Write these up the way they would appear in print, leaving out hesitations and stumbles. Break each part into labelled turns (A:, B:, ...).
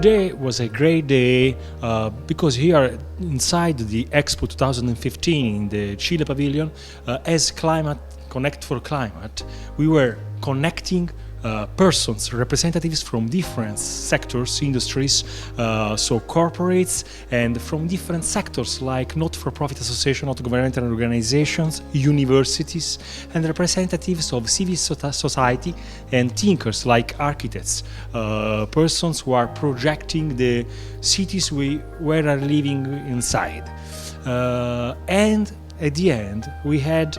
A: today was a great day because here inside the Expo 2015 in the Chile Pavilion, as Connect4Climate, we were connecting persons, representatives from different sectors, industries, so corporates, and from different sectors like not-for-profit associations, not-governmental organizations, universities, and representatives of civil society and thinkers like architects, persons who are projecting the cities we are living inside. And at the end, we had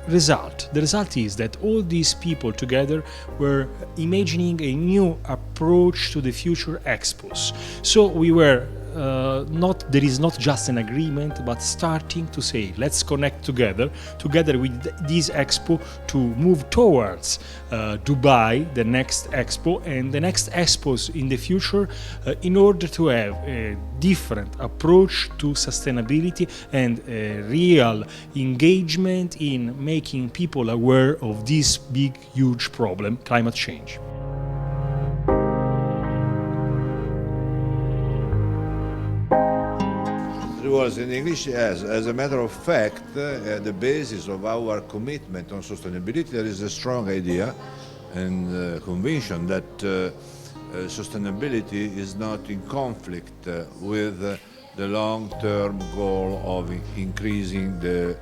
A: result. The result is that all these people together were imagining a new approach to the future expos. So we were there is not just an agreement, but starting to say, let's connect together with this expo to move towards Dubai, the next expo, and the next expos in the future, in order to have a different approach to sustainability and a real engagement in making people aware of this big, huge problem, climate change.
B: It was in English, yes. As a matter of fact, the basis of our commitment on sustainability, there is a strong idea and conviction that sustainability is not in conflict with the long-term goal of increasing the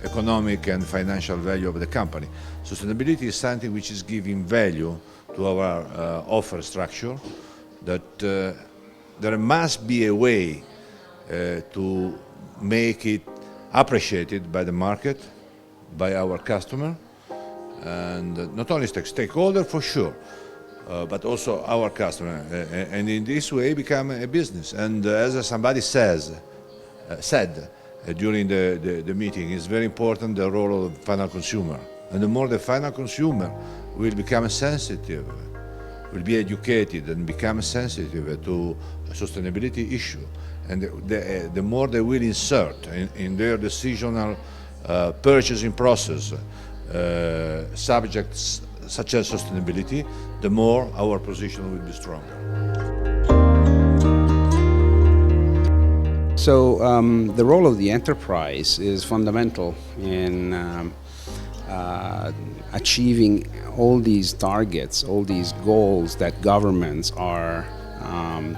B: economic and financial value of the company. Sustainability is something which is giving value to our offer structure, that there must be a way to make it appreciated by the market, by our customer, and not only stakeholder for sure, but also our customer, and in this way become a business. And as somebody said during the meeting, it's very important the role of the final consumer. And the more the final consumer will become sensitive, will be educated and become sensitive to sustainability issue, and the more they will insert in their decisional purchasing process subjects such as sustainability, the more our position will be stronger.
C: So the role of the enterprise is fundamental in achieving all these targets, all these goals that governments are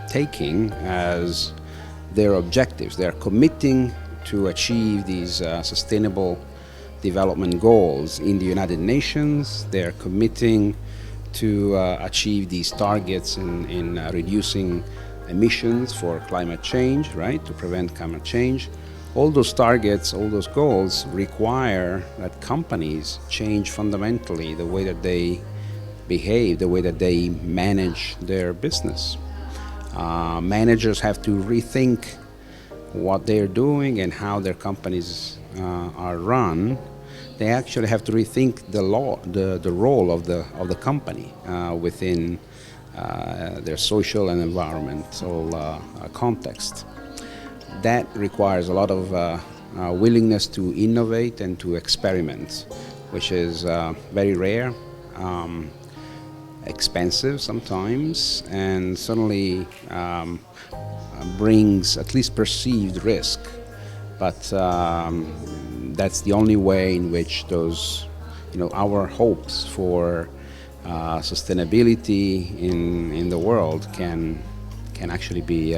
C: taking as their objectives. They're committing to achieve these sustainable development goals in the United Nations. They're committing to achieve these targets in reducing emissions for climate change, right, to prevent climate change. All those targets, all those goals require that companies change fundamentally the way that they behave, the way that they manage their business. Managers have to rethink what they're doing and how their companies are run. They actually have to rethink the role of the company within their social and environmental context. That requires a lot of willingness to innovate and to experiment, which is very rare, expensive sometimes, and certainly brings at least perceived risk. But that's the only way in which those, our hopes for sustainability in the world can actually be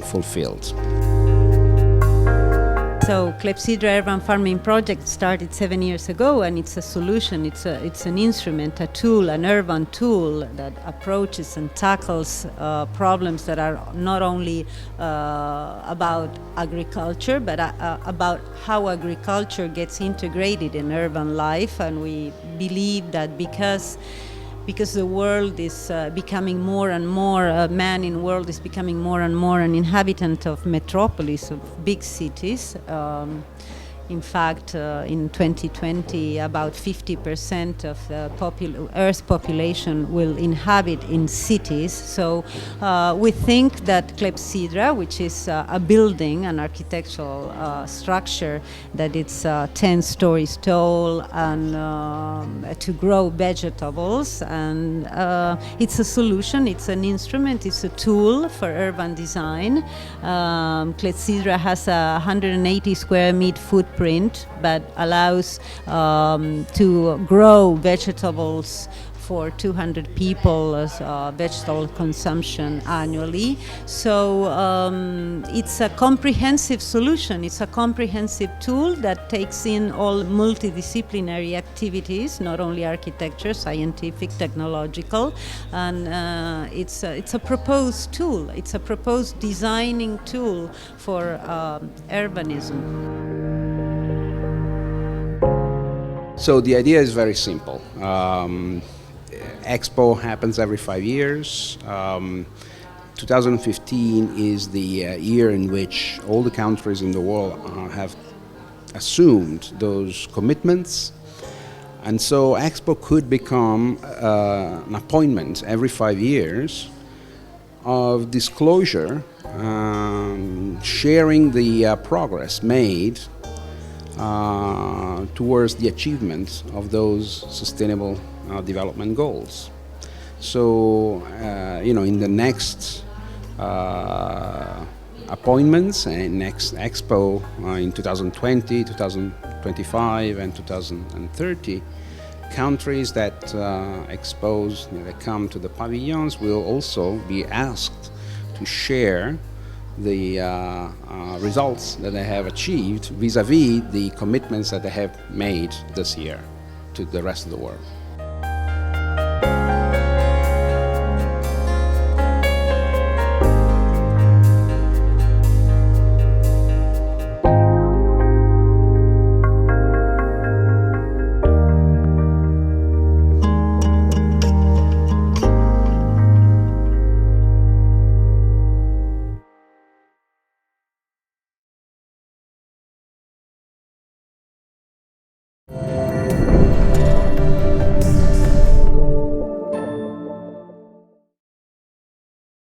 C: fulfilled.
D: So Clepsydra Urban Farming Project started 7 years ago, and it's a solution, it's an instrument, a tool, an urban tool that approaches and tackles problems that are not only about agriculture, but about how agriculture gets integrated in urban life. And we believe that because the world is becoming more and more, man in the world is becoming more and more an inhabitant of metropolis, of big cities, In fact, in 2020, about 50% of the Earth's population will inhabit in cities. So we think that clepsydra, which is a building, an architectural structure, that it's 10 stories tall and to grow vegetables, and it's a solution, it's an instrument, it's a tool for urban design. Clepsydra has a 180 square meter footprint, but allows to grow vegetables for 200 people as vegetable consumption annually. So it's a comprehensive solution. It's a comprehensive tool that takes in all multidisciplinary activities, not only architecture, scientific, technological, and it's a proposed tool. It's a proposed designing tool for urbanism.
C: So the idea is very simple. Expo happens every 5 years. 2015 is the year in which all the countries in the world have assumed those commitments. And so Expo could become an appointment every 5 years of disclosure, sharing the progress made towards the achievement of those sustainable development goals. So, in the next appointments and next Expo in 2020, 2025, and 2030, countries that that come to the pavilions will also be asked to share the results that they have achieved vis-à-vis the commitments that they have made this year to the rest of the world.